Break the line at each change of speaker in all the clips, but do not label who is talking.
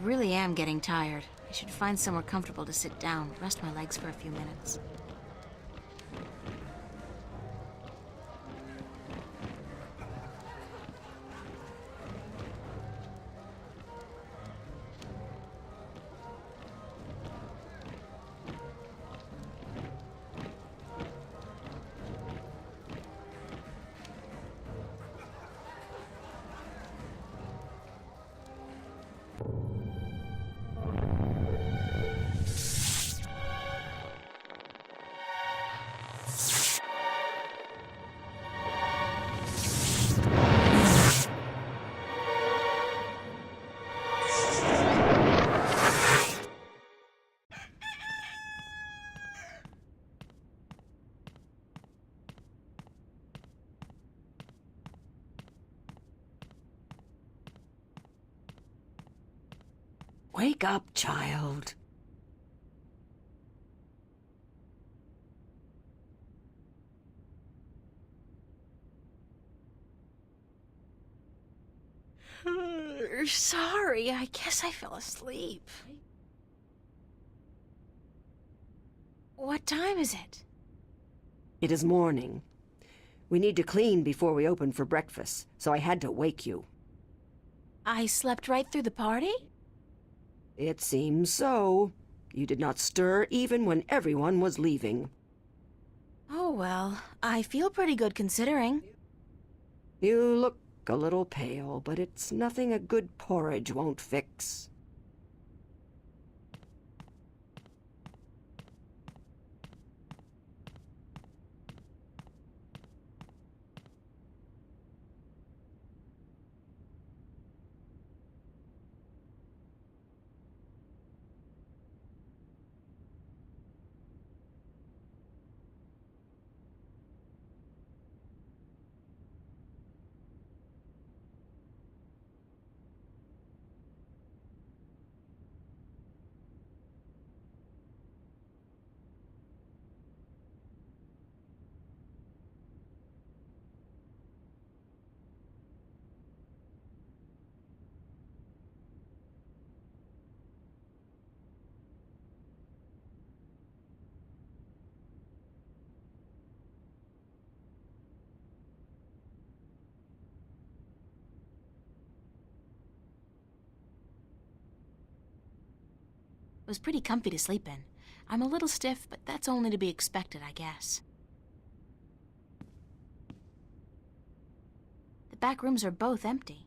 really am getting tired. I should find somewhere comfortable to sit down, rest my legs for a few minutes.
Wake up, child.
Sorry, I guess I fell asleep. What time is it?
It is morning. We need to clean before we open for breakfast, so I had to wake you.
I slept right through the party?
It seems so. You did not stir even when everyone was leaving.
Oh well, I feel pretty good considering.
You look a little pale, but it's nothing a good porridge won't fix.
It was pretty comfy to sleep in. I'm a little stiff, but that's only to be expected, I guess. The back rooms are both empty.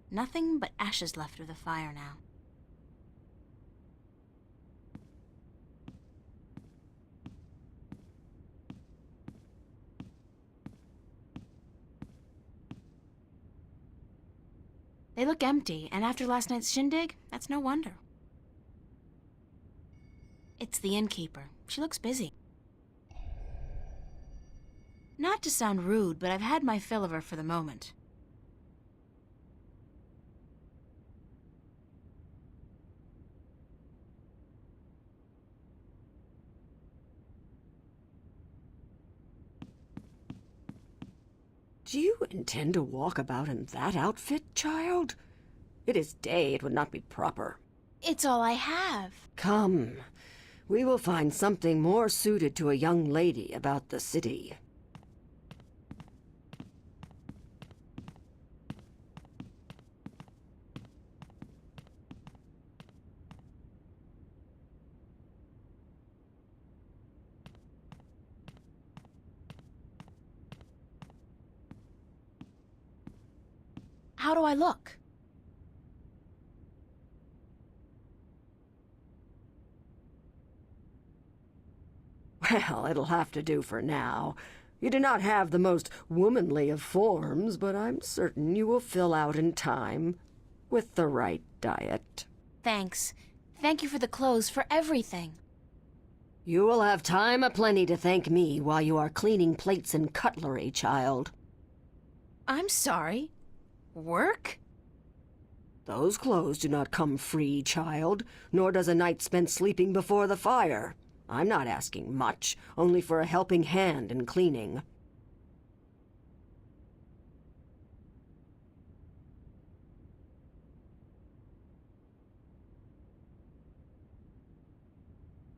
Nothing but ashes left of the fire now. They look empty, and after last night's shindig, that's no wonder. It's the innkeeper. She looks busy. Not to sound rude, but I've had my fill of her for the moment.
Do you intend to walk about in that outfit, child? It is day, it would not be proper.
It's all I have.
Come, we will find something more suited to a young lady about the city.
How do I look?
Well, it'll have to do for now. You do not have the most womanly of forms, but I'm certain you will fill out in time, with the right diet.
Thanks. Thank you for the clothes, for everything.
You will have time aplenty to thank me while you are cleaning plates and cutlery, child.
I'm sorry. Work?
Those clothes do not come free, child, nor does a night spent sleeping before the fire. I'm not asking much, only for a helping hand in cleaning.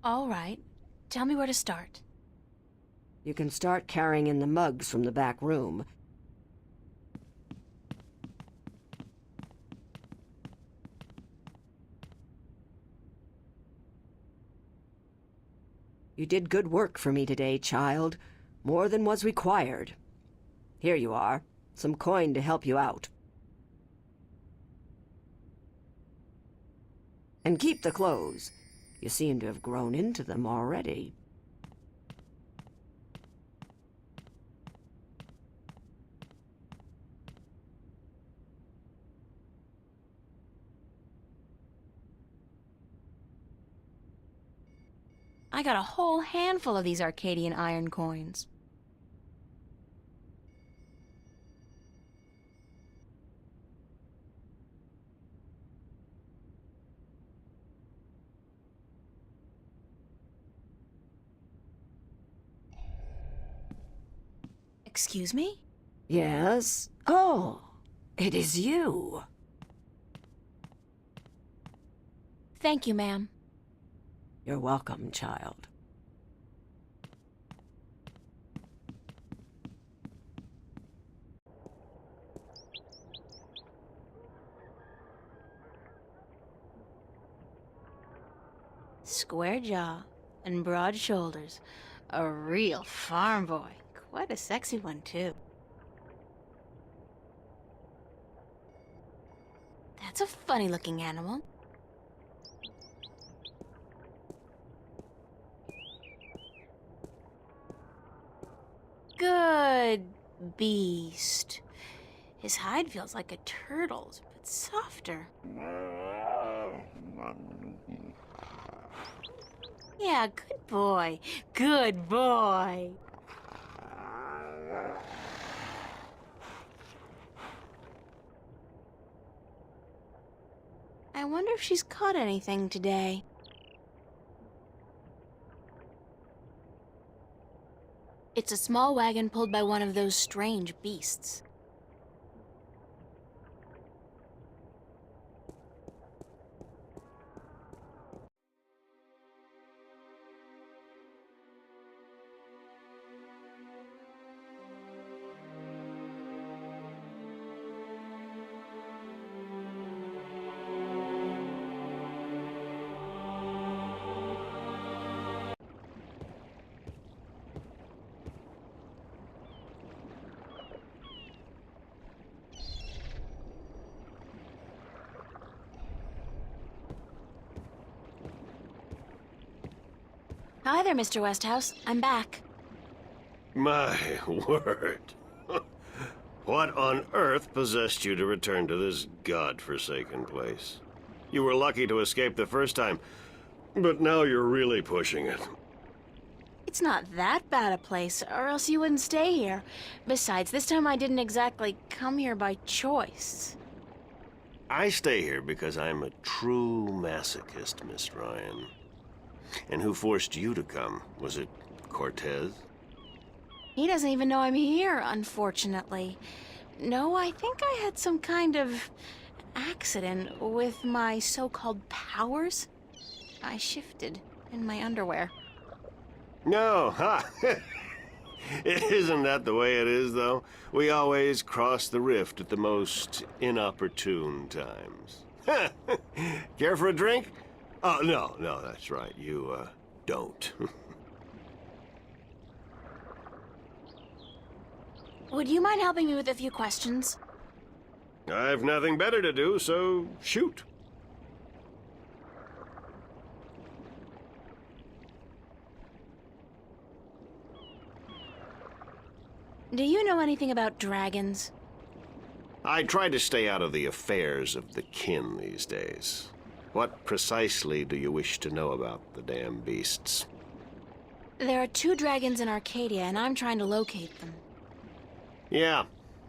All right. Tell me where to start.
You can start carrying in the mugs from the back room. You did good work for me today, child. More than was required. Here you are. Some coin to help you out. And keep the clothes. You seem to have grown into them already.
I got a whole handful of these Arcadian iron coins. Excuse me?
Yes? Oh, it is you.
Thank you, ma'am.
You're welcome, child.
Square jaw and broad shoulders. A real farm boy. Quite a sexy one, too. That's a funny-looking animal. Good beast. His hide feels like a turtle's, but softer. Yeah, good boy. Good boy. I wonder if she's caught anything today. It's a small wagon pulled by one of those strange beasts. Hi there, Mr. Westhouse. I'm back.
My word. What on earth possessed you to return to this godforsaken place? You were lucky to escape the first time, but now you're really pushing it.
It's not that bad a place, or else you wouldn't stay here. Besides, this time I didn't exactly come here by choice.
I stay here because I'm a true masochist, Miss Ryan. And who forced you to come? Was it Cortez?
He doesn't even know I'm here, unfortunately. No, I think I had some kind of accident with my so-called powers. I shifted in my underwear.
No, ha! Isn't that the way it is, though? We always cross the rift at the most inopportune times. Care for a drink? Oh, no, that's right. You, don't.
Would you mind helping me with a few questions?
I've nothing better to do, so shoot.
Do you know anything about dragons?
I try to stay out of the affairs of the kin these days. What precisely do you wish to know about the damn beasts?
There are 2 dragons in Arcadia, and I'm trying to locate them.
Yeah,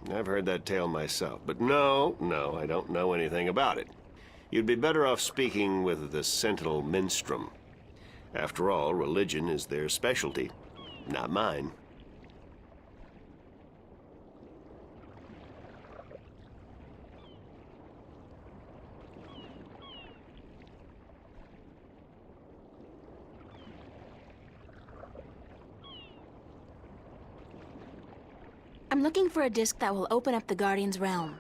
I've heard that tale myself, but no, I don't know anything about it. You'd be better off speaking with the Sentinel Minstrom. After all, religion is their specialty, not mine.
I'm looking for a disc that will open up the Guardian's realm.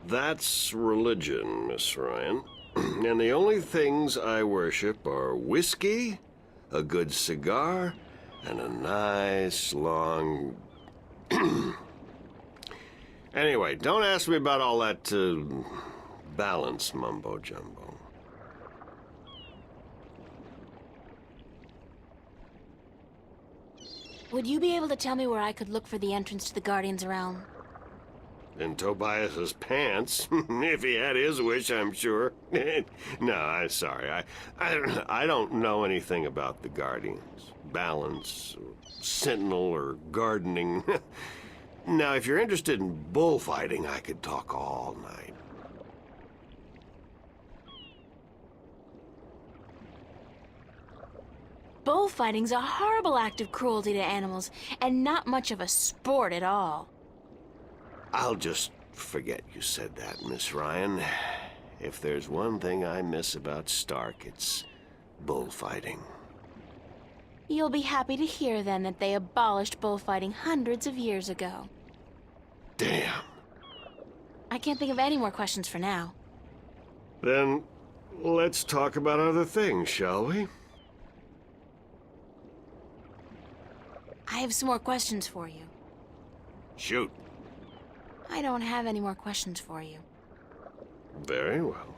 That's religion, Miss Ryan. And the only things I worship are whiskey, a good cigar, and a nice long... Anyway, don't ask me about all that, balance mumbo-jumbo.
Would you be able to tell me where I could look for the entrance to the Guardian's realm?
In Tobias's pants, if he had his wish, I'm sure. No, I'm sorry. I don't know anything about the Guardians. Balance, or Sentinel, or gardening. Now, if you're interested in bullfighting, I could talk all night.
Bullfighting's a horrible act of cruelty to animals, and not much of a sport at all.
I'll just forget you said that, Miss Ryan. If there's one thing I miss about Stark, it's bullfighting.
You'll be happy to hear, then, that they abolished bullfighting hundreds of years ago.
Damn.
I can't think of any more questions for now.
Then, let's talk about other things, shall we?
I have some more questions for you.
Shoot.
I don't have any more questions for you.
Very well.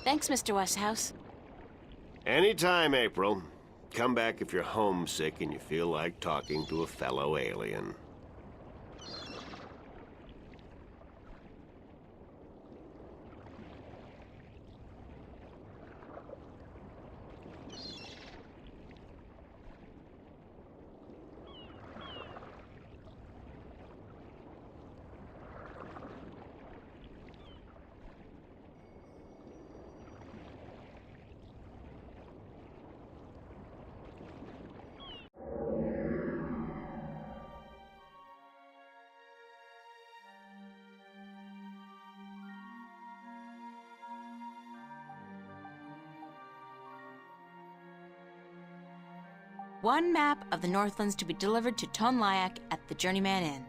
Thanks, Mr. Westhouse.
Anytime, April. Come back if you're homesick and you feel like talking to a fellow alien.
One map of the Northlands to be delivered to Tonlayak at the Journeyman Inn.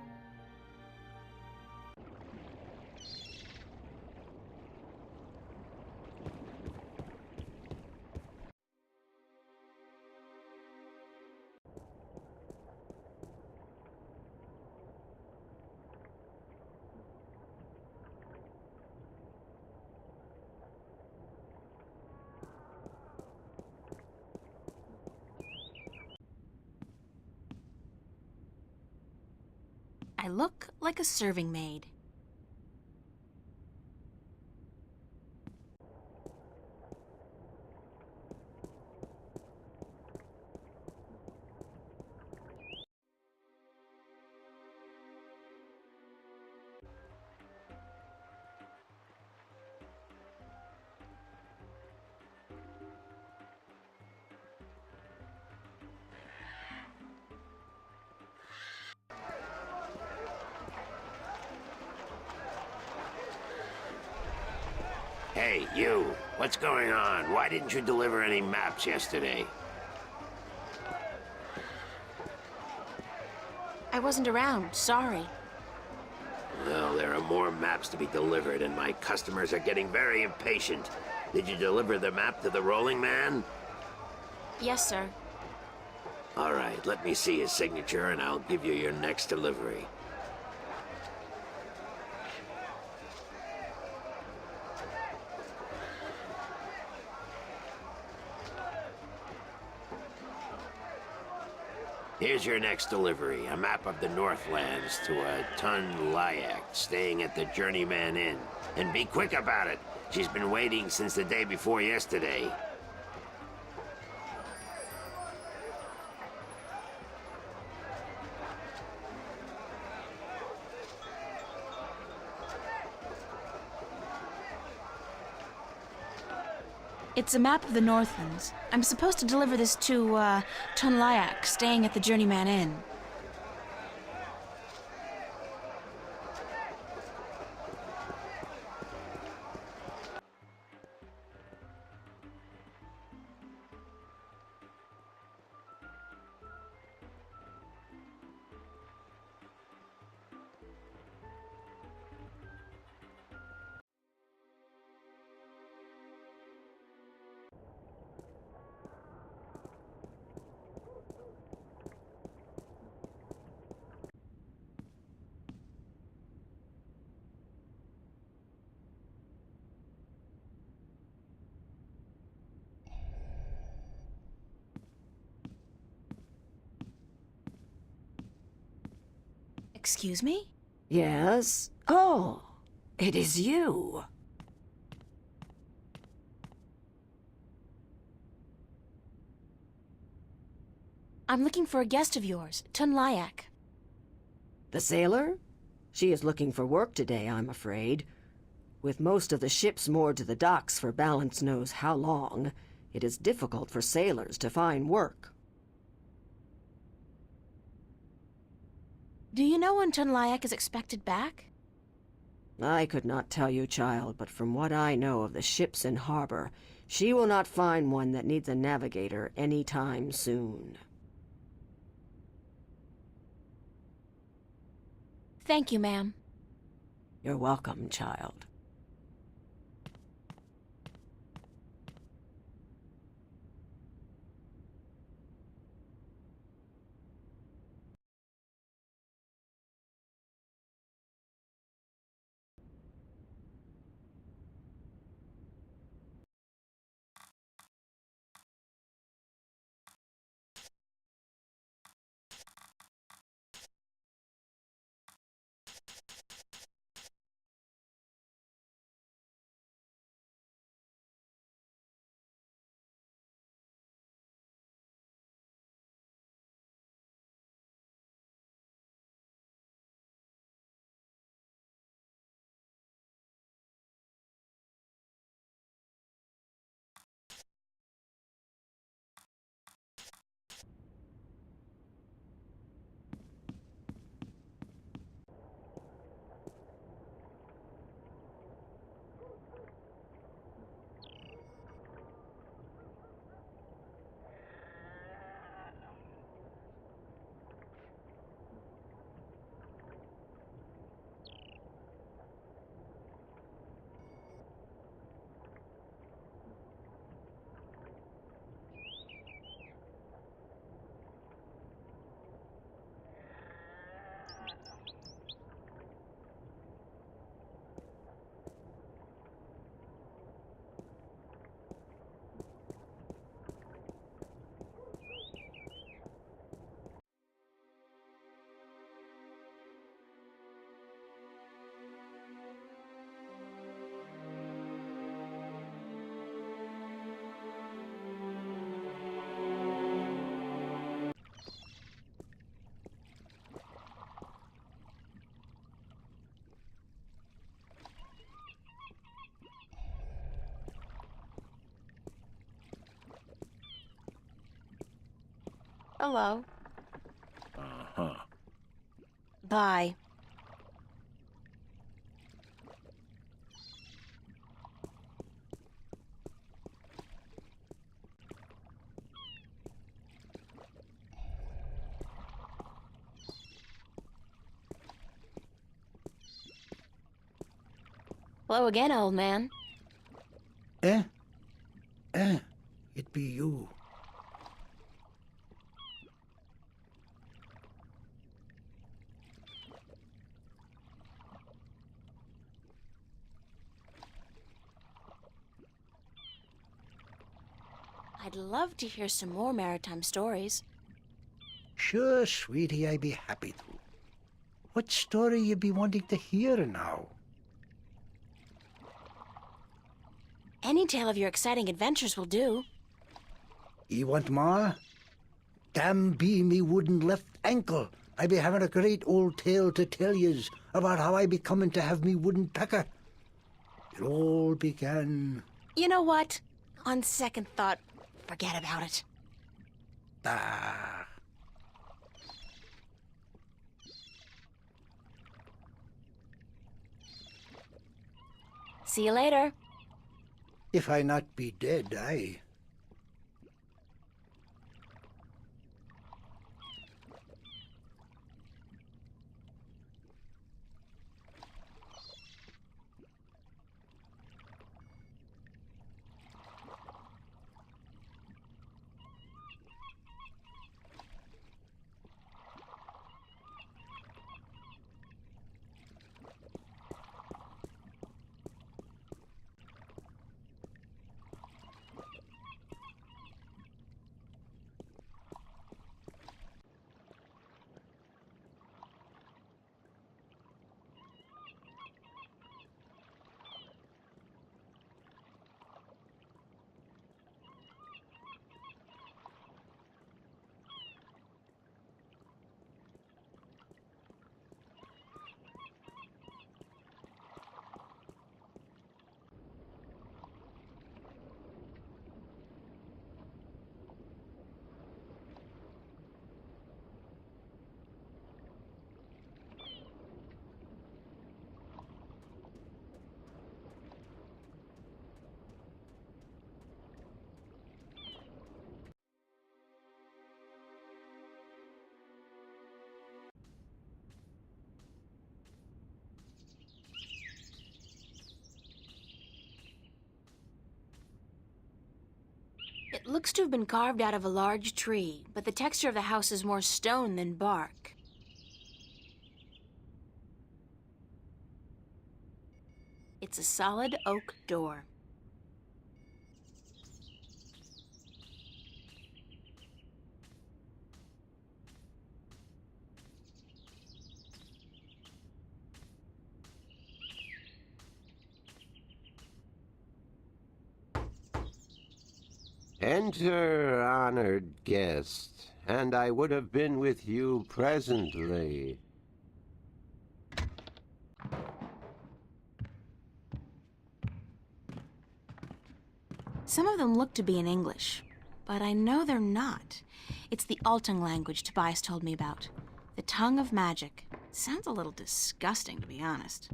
I look like a serving maid.
Hey, you. What's going on? Why didn't you deliver any maps yesterday?
I wasn't around, sorry.
Well, there are more maps to be delivered, and my customers are getting very impatient. Did you deliver the map to the rolling man?
Yes, sir.
All right, let me see his signature, and I'll give you your next delivery. Here's your next delivery, a map of the Northlands to a Tonlayak staying at the Journeyman Inn. And be quick about it. She's been waiting since the day before yesterday.
It's a map of the Northlands. I'm supposed to deliver this to, Tonlayak, staying at the Journeyman Inn. Excuse me?
Yes? Oh, it is you.
I'm looking for a guest of yours, Tunlayak.
The sailor? She is looking for work today, I'm afraid. With most of the ships moored to the docks for balance knows how long, it is difficult for sailors to find work.
Do you know when Tunlayak is expected back?
I could not tell you, child, but from what I know of the ships in harbor, she will not find one that needs a navigator any time soon.
Thank you, ma'am.
You're welcome, child.
Hello.
Uh-huh.
Bye. Hello again, old man.
Eh? Eh, it be you.
I'd love to hear some more maritime stories.
Sure, sweetie, I be happy to. What story you be wanting to hear now?
Any tale of your exciting adventures will do.
You want more? Damn be me wooden left ankle. I be having a great old tale to tell yez about how I be coming to have me wooden pecker. It all began...
You know what? On second thought, forget about it.
Ah.
See you later.
If I not be dead, aye.
looks to have been carved out of a large tree, but the texture of the house is more stone than bark. It's a solid oak door.
Enter, honored guest, and I would have been with you presently.
Some of them look to be in English, but I know they're not. It's the Altung language Tobias told me about. The tongue of magic. Sounds a little disgusting, to be honest.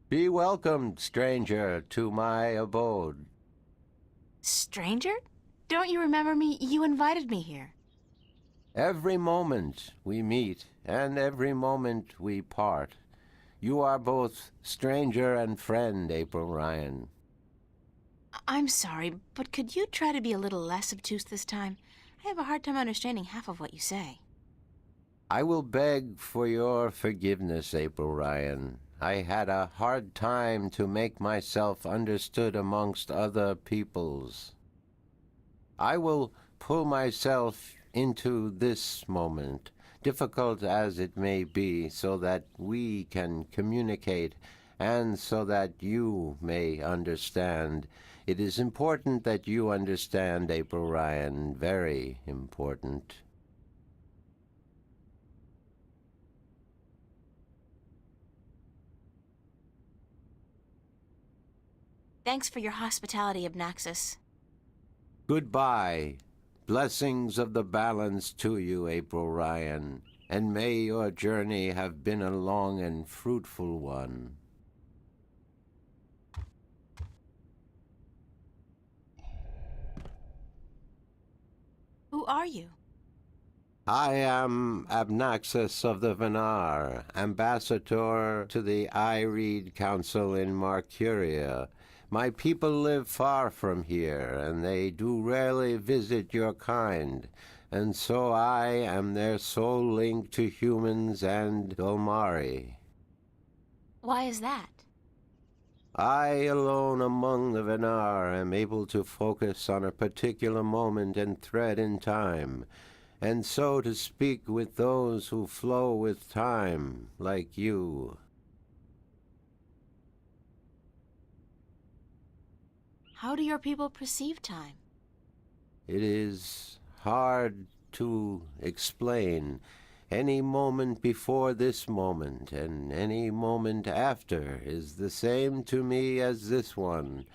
Be welcomed, stranger, to my abode.
Stranger? Don't you remember me? You invited me here.
Every moment we meet, and every moment we part. You are both stranger and friend, April Ryan.
I'm sorry, but could you try to be a little less obtuse this time? I have a hard time understanding half of what you say.
I will beg for your forgiveness, April Ryan. I had a hard time to make myself understood amongst other peoples. I will pull myself into this moment, difficult as it may be, so that we can communicate and so that you may understand. It is important that you understand, April Ryan, very important.
Thanks for your hospitality, Obnaxus.
Goodbye. Blessings of the balance to you, April Ryan, and may your journey have been a long and fruitful one.
Who are you?
I am Abnaxus of the Venar, ambassador to the Ireed Council in Marcuria. My people live far from here, and they do rarely visit your kind, and so I am their sole link to humans and Dolmari.
Why is that?
I alone among the Venar am able to focus on a particular moment and thread in time, and so to speak with those who flow with time, like you.
How do your people perceive time?
It is hard to explain. Any moment before this moment and any moment after is the same to me as this one.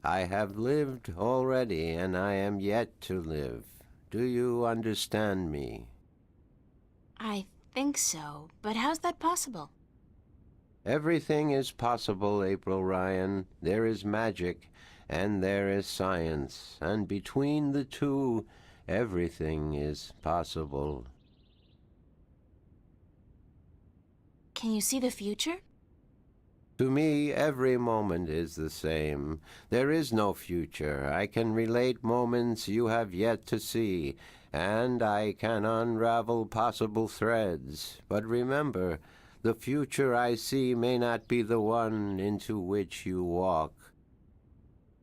I have lived already, and I am yet to live. Do you understand me?
I think so, but how's that possible?
Everything is possible, April Ryan. There is magic, and there is science, and between the two, everything is possible.
Can you see the future?
To me, every moment is the same. There is no future. I can relate moments you have yet to see, and I can unravel possible threads. But remember, the future I see may not be the one into which you walk.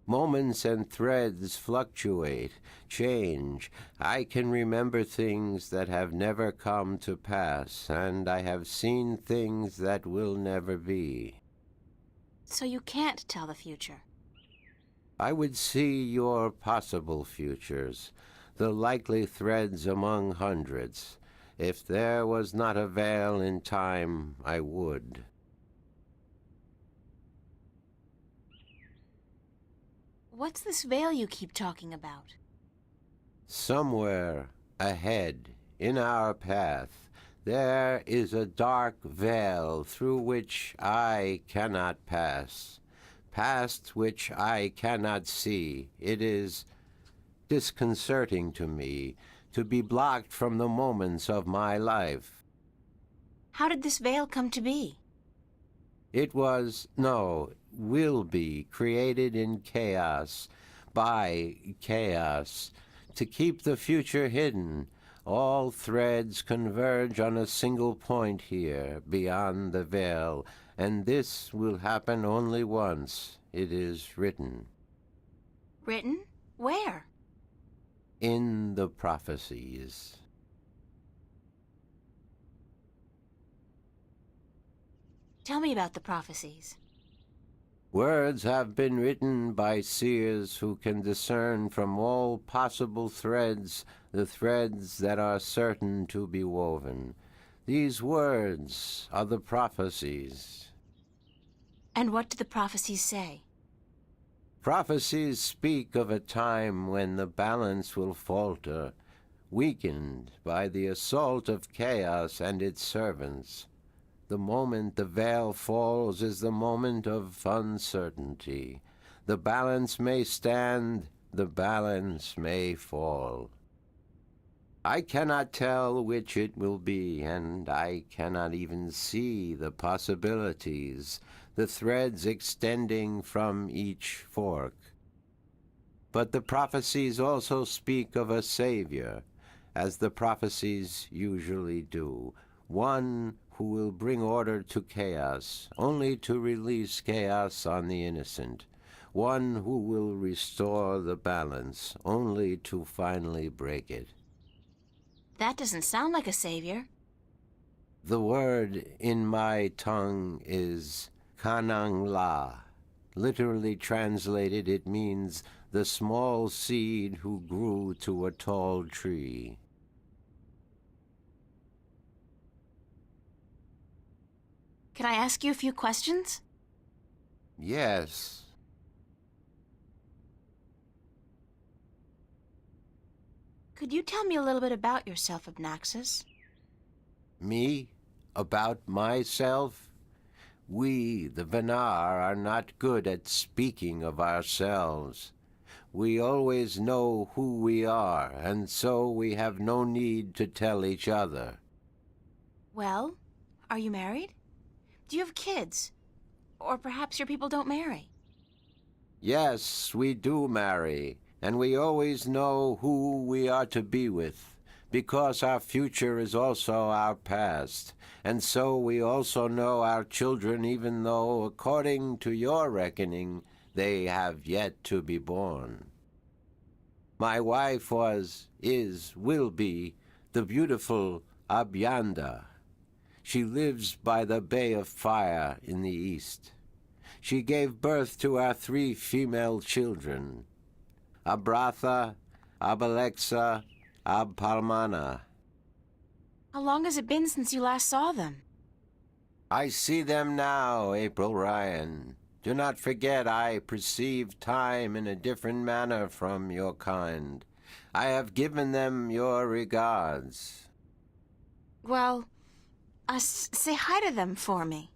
Moments and threads fluctuate, change. I can remember things that have never come to pass, and I have seen things that will never be.
So you can't tell the future.
I would see your possible futures, the likely threads among hundreds. If there was not a veil in time, I would.
What's this veil you keep talking about?
Somewhere ahead, in our path, There is a dark veil through which I cannot pass, past which I cannot see. It is disconcerting to me to be blocked from the moments of my life.
How did this veil come to be?
It was, no, will be created in chaos, by chaos, to keep the future hidden. All threads converge on a single point here, beyond the veil, and this will happen only once. It is written.
Written? Where?
In the prophecies.
Tell me about the prophecies.
Words have been written by seers who can discern from all possible threads the threads that are certain to be woven. These words are the prophecies.
And what do the prophecies say?
Prophecies speak of a time when the balance will falter, weakened by the assault of chaos and its servants. The moment the veil falls is the moment of uncertainty. The balance may stand, the balance may fall. I cannot tell which it will be, and I cannot even see the possibilities, the threads extending from each fork. But the prophecies also speak of a Savior, as the prophecies usually do, one who will bring order to chaos, only to release chaos on the innocent, one who will restore the balance, only to finally break it.
That doesn't sound like a savior.
The word in my tongue is Kanang La. Literally translated, it means the small seed who grew to a tall tree.
Can I ask you a few questions?
Yes.
Could you tell me a little bit about yourself, Abnaxis?
Me? About myself? We, the Venar, are not good at speaking of ourselves. We always know who we are, and so we have no need to tell each other.
Well, are you married? Do you have kids? Or perhaps your people don't marry?
Yes, we do marry, and we always know who we are to be with, because our future is also our past, and so we also know our children, even though, according to your reckoning, they have yet to be born. My wife will be, the beautiful Abyanda. She lives by the Bay of Fire in the east. She gave birth to our 3 female children, Abratha, Abalexa, Abpalmana.
How long has it been since you last saw them?
I see them now, April Ryan. Do not forget I perceive time in a different manner from your kind. I have given them your regards.
Well, say hi to them for me.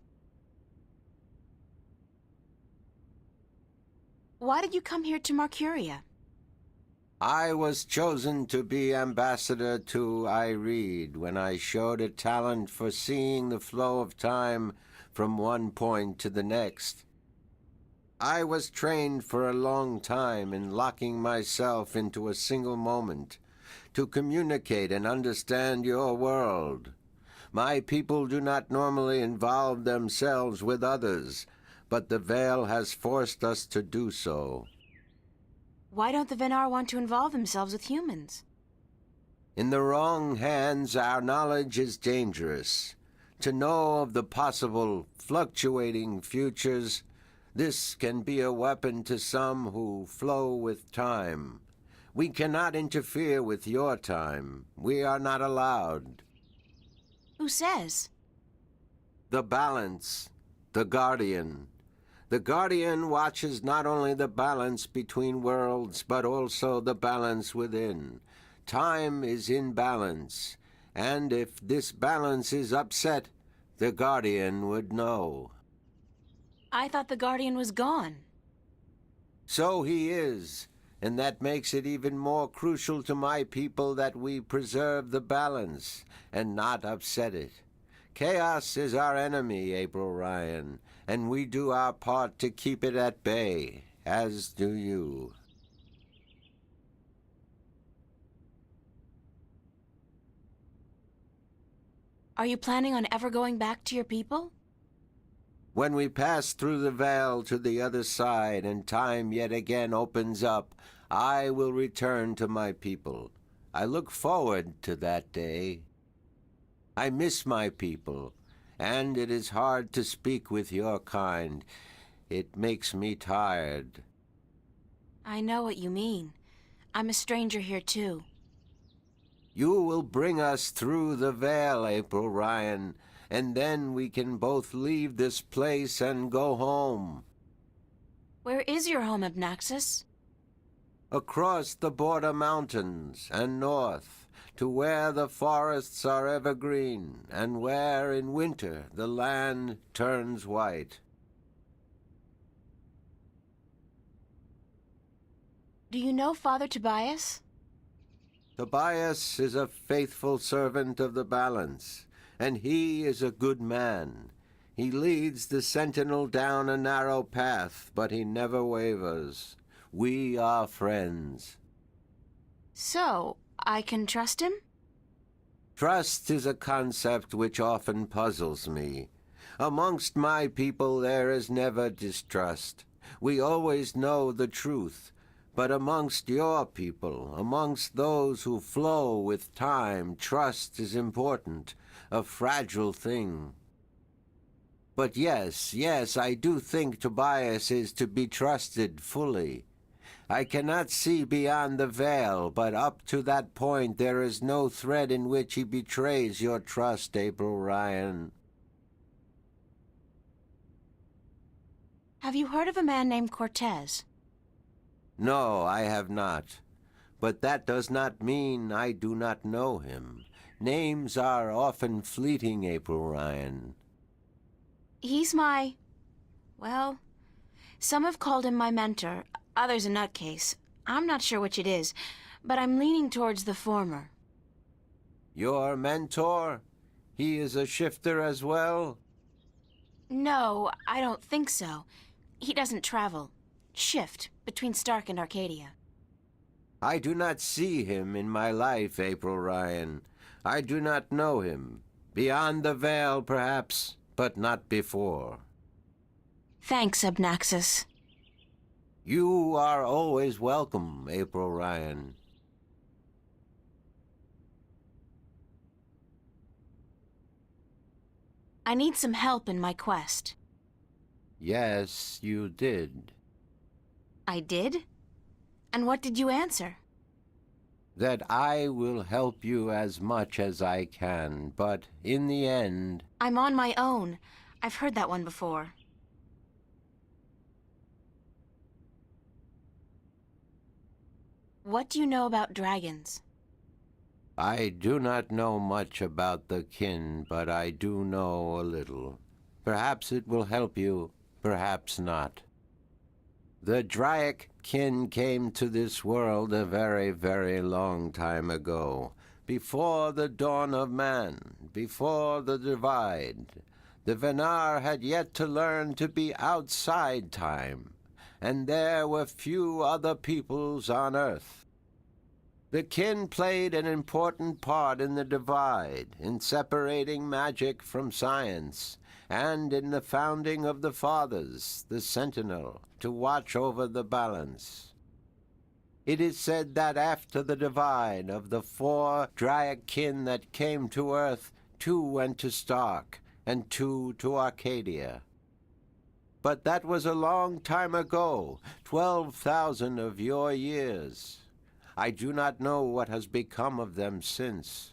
Why did you come here to Marcuria?
I was chosen to be ambassador to Ireed when I showed a talent for seeing the flow of time from one point to the next. I was trained for a long time in locking myself into a single moment to communicate and understand your world. My people do not normally involve themselves with others, but the veil has forced us to do so.
Why don't the Venar want to involve themselves with humans?
In the wrong hands, our knowledge is dangerous. To know of the possible fluctuating futures, this can be a weapon to some who flow with time. We cannot interfere with your time. We are not allowed.
Who says?
The balance, the guardian. The guardian watches not only the balance between worlds, but also the balance within. Time is in balance, and if this balance is upset, the Guardian would know.
I thought the Guardian was gone.
So he is, and that makes it even more crucial to my people that we preserve the balance and not upset it. Chaos is our enemy, April Ryan, and we do our part to keep it at bay, as do you.
Are you planning on ever going back to your people?
When we pass through the veil to the other side and time yet again opens up, I will return to my people. I look forward to that day. I miss my people, and it is hard to speak with your kind. It makes me tired.
I know what you mean. I'm a stranger here too.
You will bring us through the veil, April Ryan, and then we can both leave this place and go home.
Where is your home, Abnaxis?
Across the border mountains and north, to where the forests are evergreen, and where in winter the land turns white.
Do you know Father Tobias?
Tobias is a faithful servant of the balance, and he is a good man. He leads the sentinel down a narrow path, but he never wavers. We are friends.
So, I can trust him?
Trust is a concept which often puzzles me. Amongst my people there is never distrust. We always know the truth. But amongst your people, amongst those who flow with time, trust is important, a fragile thing. But yes, I do think Tobias is to be trusted fully. I cannot see beyond the veil, but up to that point there is no thread in which he betrays your trust, April Ryan.
Have you heard of a man named Cortez?
No, I have not. But that does not mean I do not know him. Names are often fleeting, April Ryan.
He's my... well, some have called him my mentor, others a nutcase. I'm not sure which it is, but I'm leaning towards the former.
Your mentor? He is a shifter as well?
No, I don't think so. He doesn't travel. Shift between Stark and Arcadia.
I do not see him in my life, April Ryan. I do not know him. Beyond the veil, perhaps, but not before.
Thanks, Abnaxis.
You are always welcome, April Ryan.
I need some help in my quest.
Yes, you did.
I did? And what did you answer?
That I will help you as much as I can, but in the end...
I'm on my own. I've heard that one before. What do you know about dragons?
I do not know much about the kin, but I do know a little. Perhaps it will help you, perhaps not. The Draic kin came to this world a very, very long time ago, before the dawn of man, before the divide. The Venar had yet to learn to be outside time, and there were few other peoples on Earth. The kin played an important part in the divide, in separating magic from science, and in the founding of the Fathers, the Sentinel, to watch over the balance. It is said that after the divide of the 4 Draic kin that came to Earth, 2 went to Stark, and 2 to Arcadia. But that was a long time ago, 12,000 of your years. I do not know what has become of them since.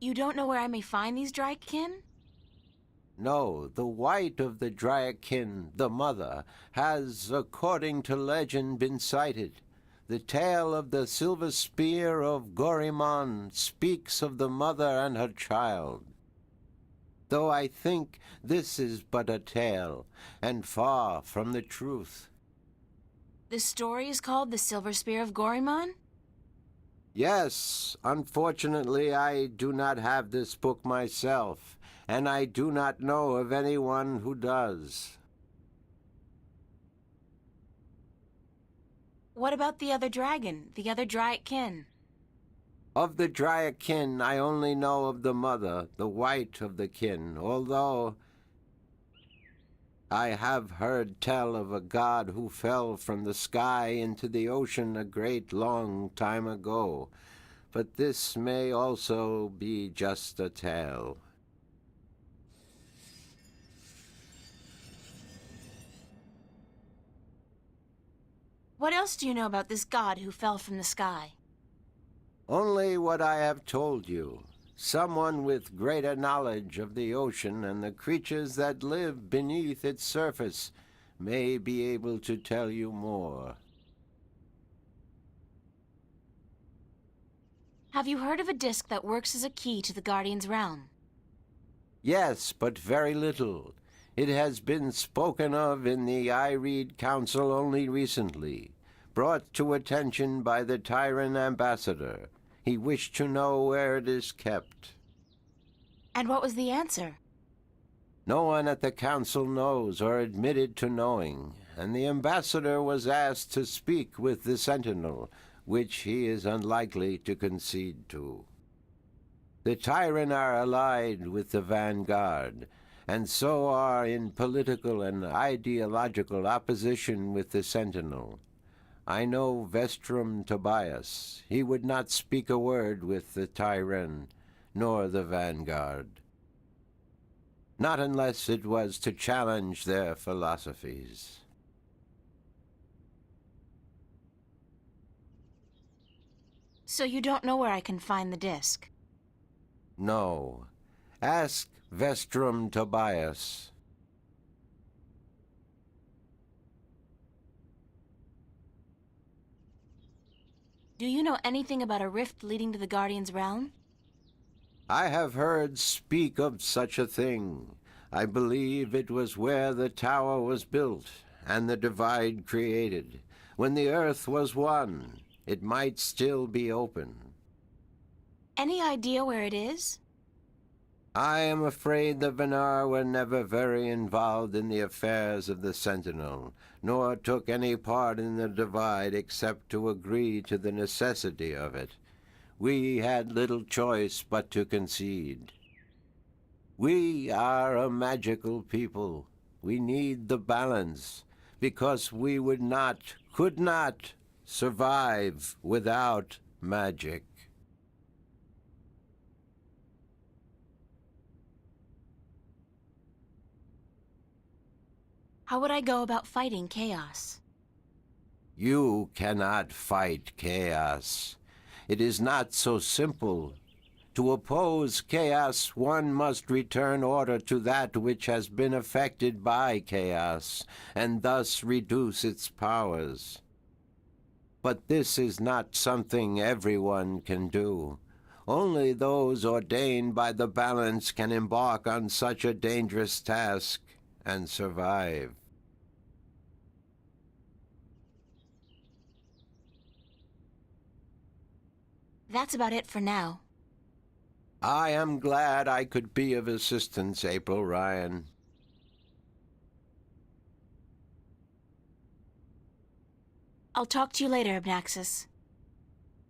You don't know where I may find these Drykin?
No, the white of the Dryakin, the mother, has, according to legend, been sighted. The tale of the silver spear of Gorimon speaks of the mother and her child. Though I think this is but a tale, and far from the truth.
The story is called The Silver Spear of Gorimon?
Yes, unfortunately I do not have this book myself, and I do not know of anyone who does.
What about the other dragon, the other Dryakin?
Of the Dryakin, I only know of the mother, the white of the kin, although I have heard tell of a god who fell from the sky into the ocean a great long time ago. But this may also be just a tale.
What else do you know about this god who fell from the sky?
Only what I have told you. Someone with greater knowledge of the ocean and the creatures that live beneath its surface may be able to tell you more.
Have you heard of a disc that works as a key to the Guardian's realm?
Yes, but very little. It has been spoken of in the Ireed Council only recently, brought to attention by the Tyrant ambassador. He wished to know where it is kept.
And what was the answer?
No one at the council knows or admitted to knowing, and the ambassador was asked to speak with the sentinel, which he is unlikely to concede to. The Tyrant are allied with the vanguard, and so are in political and ideological opposition with the sentinel. I know Vestrum Tobias. He would not speak a word with the Tyrant, nor the vanguard. Not unless it was to challenge their philosophies.
So you don't know where I can find the disc?
No. Ask Vestrum Tobias.
Do you know anything about a rift leading to the Guardian's realm?
I have heard speak of such a thing. I believe it was where the tower was built and the divide created. When the earth was one, it might still be open.
Any idea where it is?
I am afraid the Venar were never very involved in the affairs of the Sentinel, nor took any part in the divide except to agree to the necessity of it. We had little choice but to concede. We are a magical people. We need the balance, because we could not survive without magic.
How would I go about fighting chaos?
You cannot fight chaos. It is not so simple. To oppose chaos, one must return order to that which has been affected by chaos, and thus reduce its powers. But this is not something everyone can do. Only those ordained by the balance can embark on such a dangerous task and survive.
That's about it for now.
I am glad I could be of assistance, April Ryan.
I'll talk to you later, Abnaxis.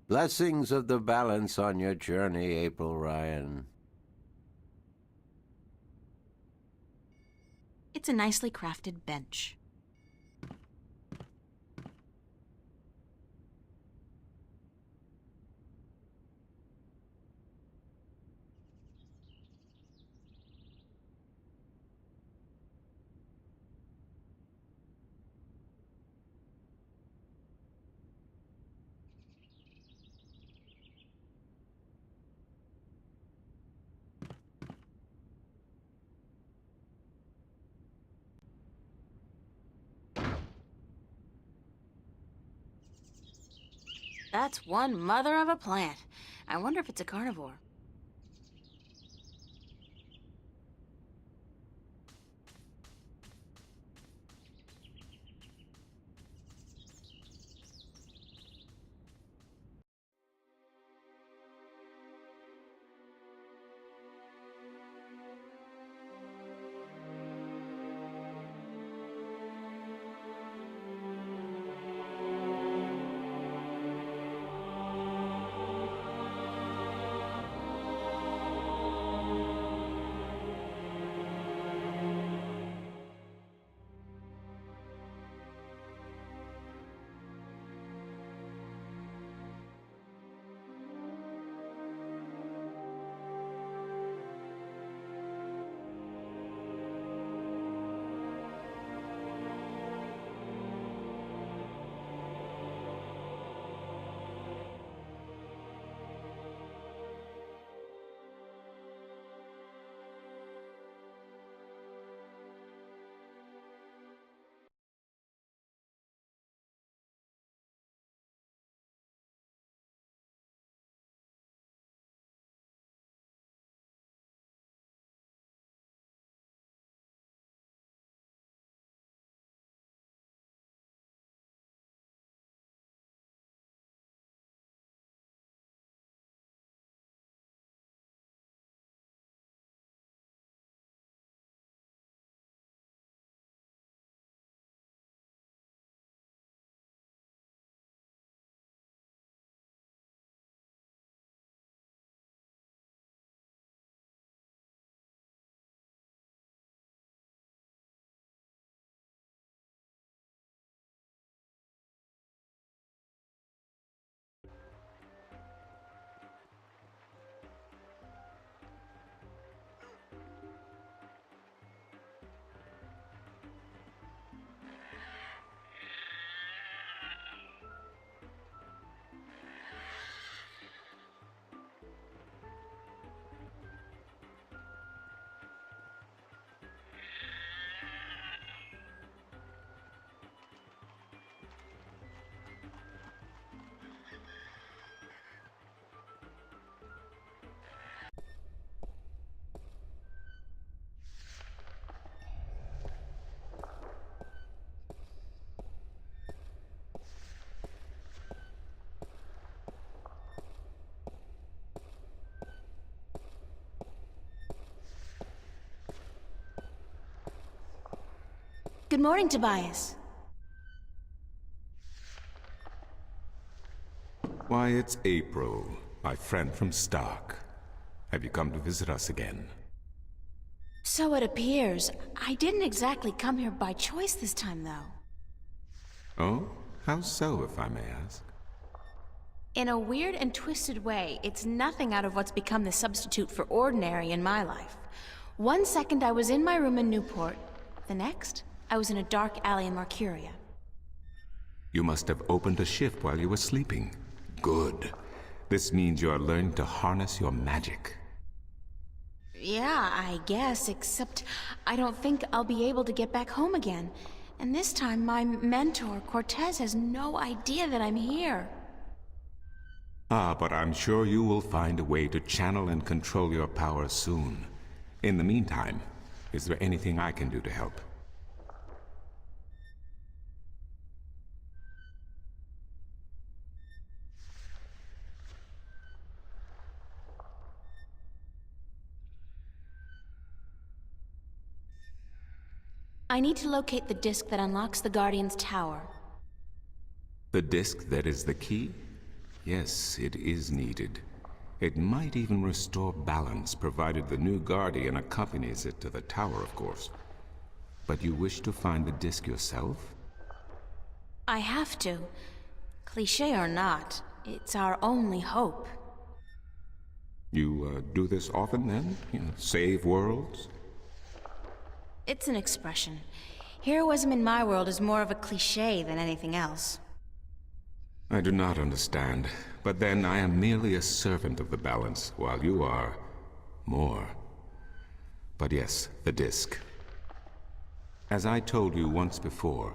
Blessings of the balance on your journey, April Ryan.
It's a nicely crafted bench. That's one mother of a plant. I wonder if it's a carnivore. Good morning, Tobias.
Why, it's April, my friend from Stark. Have you come to visit us again?
So it appears. I didn't exactly come here by choice this time, though.
Oh? How so, if I may ask?
In a weird and twisted way, it's nothing out of what's become the substitute for ordinary in my life. One second I was in my room in Newport. The next, I was in a dark alley in Mercuria.
You must have opened a shift while you were sleeping. Good. This means you are learning to harness your magic.
Yeah, I guess, except I don't think I'll be able to get back home again. And this time, my mentor, Cortez, has no idea that I'm here.
Ah, but I'm sure you will find a way to channel and control your power soon. In the meantime, is there anything I can do to help?
I need to locate the disc that unlocks the Guardian's tower.
The disc that is the key? Yes, it is needed. It might even restore balance, provided the new Guardian accompanies it to the tower, of course. But you wish to find the disc yourself?
I have to. Cliché or not, it's our only hope.
You do this often, then? You know, save worlds?
It's an expression. Heroism in my world is more of a cliché than anything else.
I do not understand. But then I am merely a servant of the balance, while you are more. But yes, the disc. As I told you once before,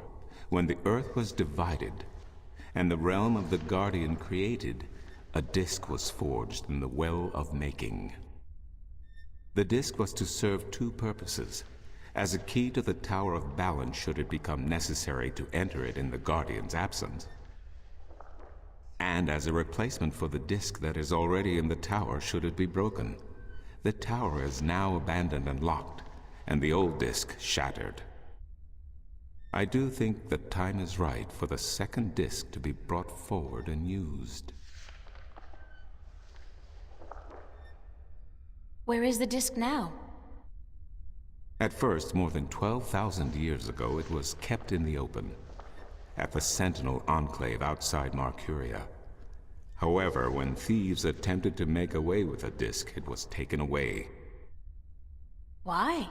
when the Earth was divided, and the realm of the Guardian created, a disk was forged in the Well of Making. The disk was to serve two purposes: as a key to the Tower of Balance should it become necessary to enter it in the Guardian's absence, and as a replacement for the disk that is already in the tower should it be broken. The tower is now abandoned and locked, and the old disk shattered. I do think the time is right for the second disk to be brought forward and used.
Where is the disk now?
At first, more than 12,000 years ago, it was kept in the open, at the Sentinel Enclave outside Marcuria. However, when thieves attempted to make away with the disk, it was taken away.
Why?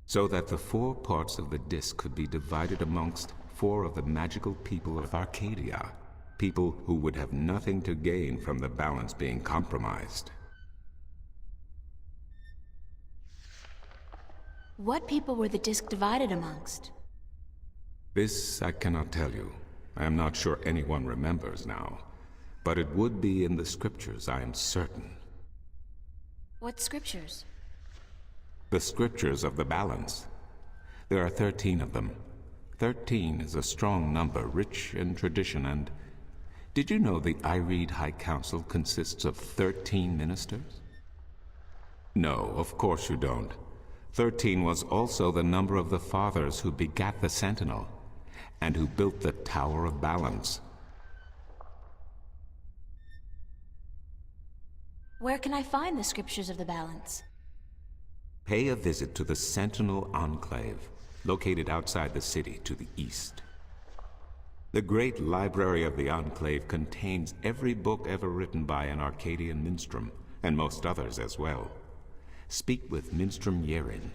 So that the 4 parts of the disk could be divided amongst 4 of the magical people of Arcadia, people who would have nothing to gain from the balance being compromised.
What people were the disk divided amongst?
This I cannot tell you. I am not sure anyone remembers now. But it would be in the scriptures, I am certain.
What scriptures?
The scriptures of the balance. There are 13 of them. 13 is a strong number, rich in tradition, and... Did you know the Ireed High Council consists of 13 ministers? No, of course you don't. 13 was also the number of the fathers who begat the Sentinel, and who built the Tower of Balance.
Where can I find the scriptures of the balance?
Pay a visit to the Sentinel Enclave, located outside the city to the east. The great library of the Enclave contains every book ever written by an Arcadian minstrel, and most others as well. Speak with Minstrom Yerin,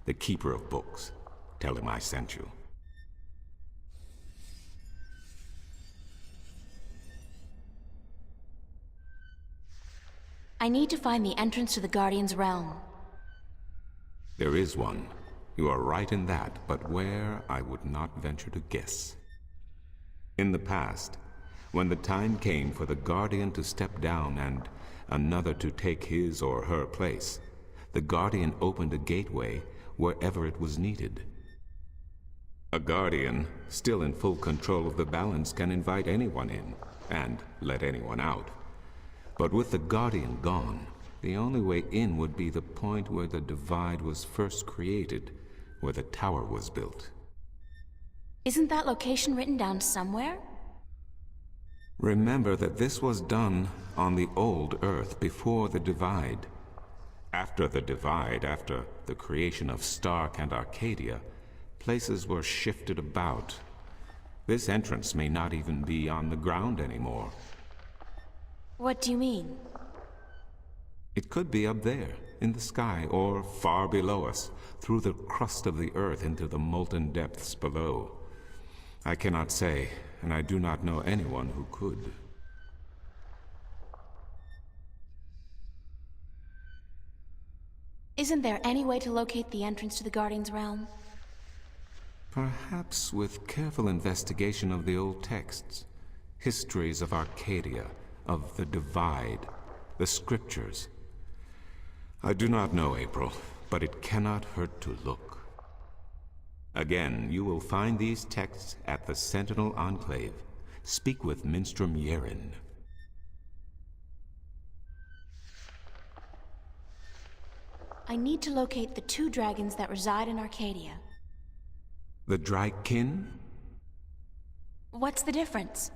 the keeper of books. Tell him I sent you.
I need to find the entrance to the Guardian's realm.
There is one. You are right in that, but where, I would not venture to guess. In the past, when the time came for the Guardian to step down and another to take his or her place, the Guardian opened a gateway wherever it was needed. A Guardian, still in full control of the balance, can invite anyone in, and let anyone out. But with the Guardian gone, the only way in would be the point where the divide was first created, where the tower was built.
Isn't that location written down somewhere?
Remember that this was done on the old Earth before the divide. After the divide, after the creation of Stark and Arcadia, places were shifted about. This entrance may not even be on the ground anymore.
What do you mean?
It could be up there, in the sky, or far below us, through the crust of the earth into the molten depths below. I cannot say, and I do not know anyone who could.
Isn't there any way to locate the entrance to the Guardian's realm?
Perhaps with careful investigation of the old texts, histories of Arcadia, of the Divide, the scriptures. I do not know, April, but it cannot hurt to look. Again, you will find these texts at the Sentinel Enclave. Speak with Minstrom Yerin.
I need to locate the 2 dragons that reside in Arcadia.
The Drykin?
What's the difference?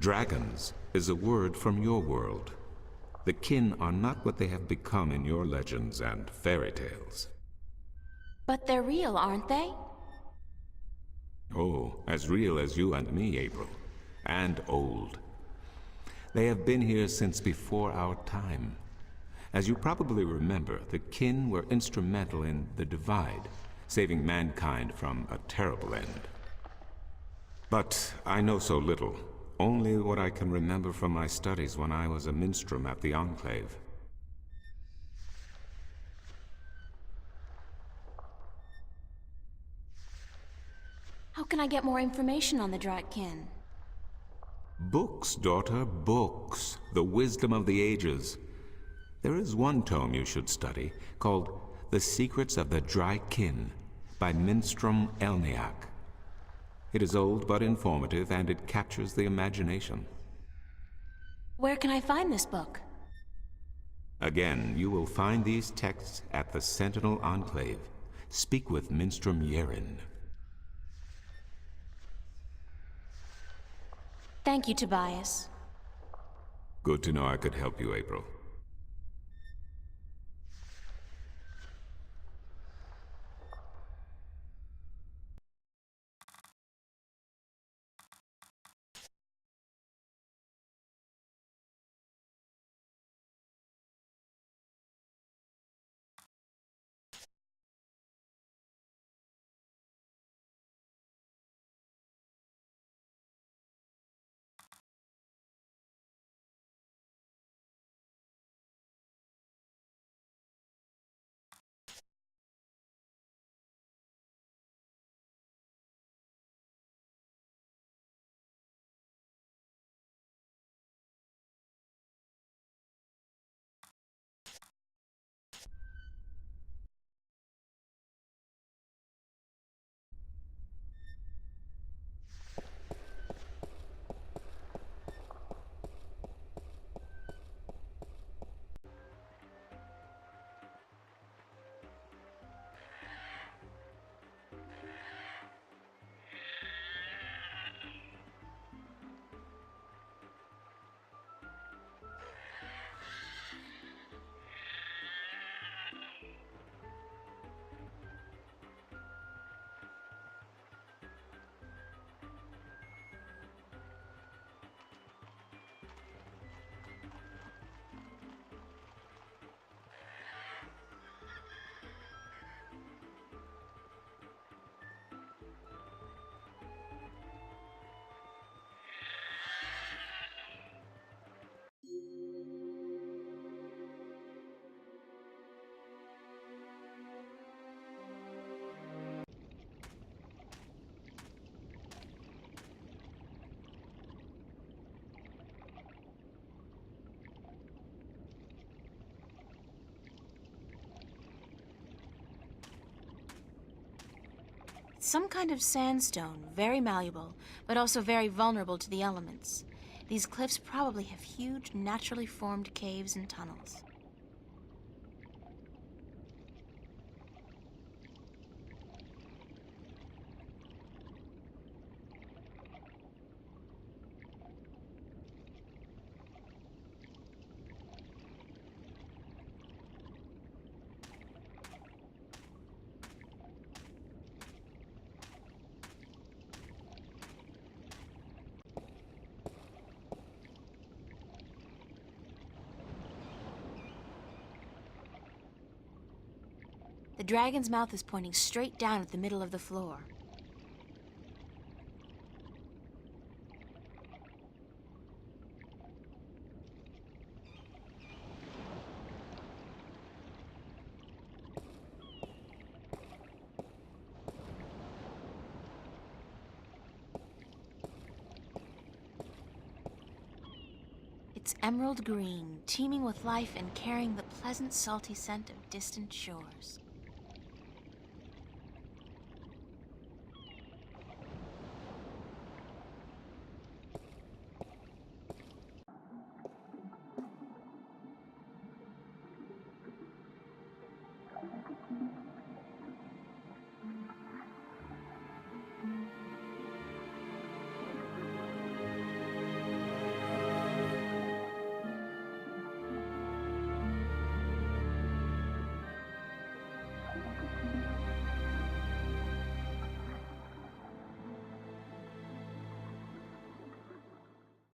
Dragons is a word from your world. The kin are not what they have become in your legends and fairy tales.
But they're real, aren't they?
Oh, as real as you and me, April. And old. They have been here since before our time. As you probably remember, the kin were instrumental in the Divide, saving mankind from a terrible end. But I know so little. Only what I can remember from my studies when I was a minstrel at the Enclave.
How can I get more information on the Dratkin?
Books, daughter, books. The wisdom of the ages. There is one tome you should study, called The Secrets of the Dry Kin, by Minstrom Elniak. It is old but informative, and it captures the imagination.
Where can I find this book?
Again, you will find these texts at the Sentinel Enclave. Speak with Minstrom Yerin.
Thank you, Tobias.
Good to know I could help you, April.
Some kind of sandstone, very malleable, but also very vulnerable to the elements. These cliffs probably have huge, naturally formed caves and tunnels. The dragon's mouth is pointing straight down at the middle of the floor. It's emerald green, teeming with life and carrying the pleasant, salty scent of distant shores.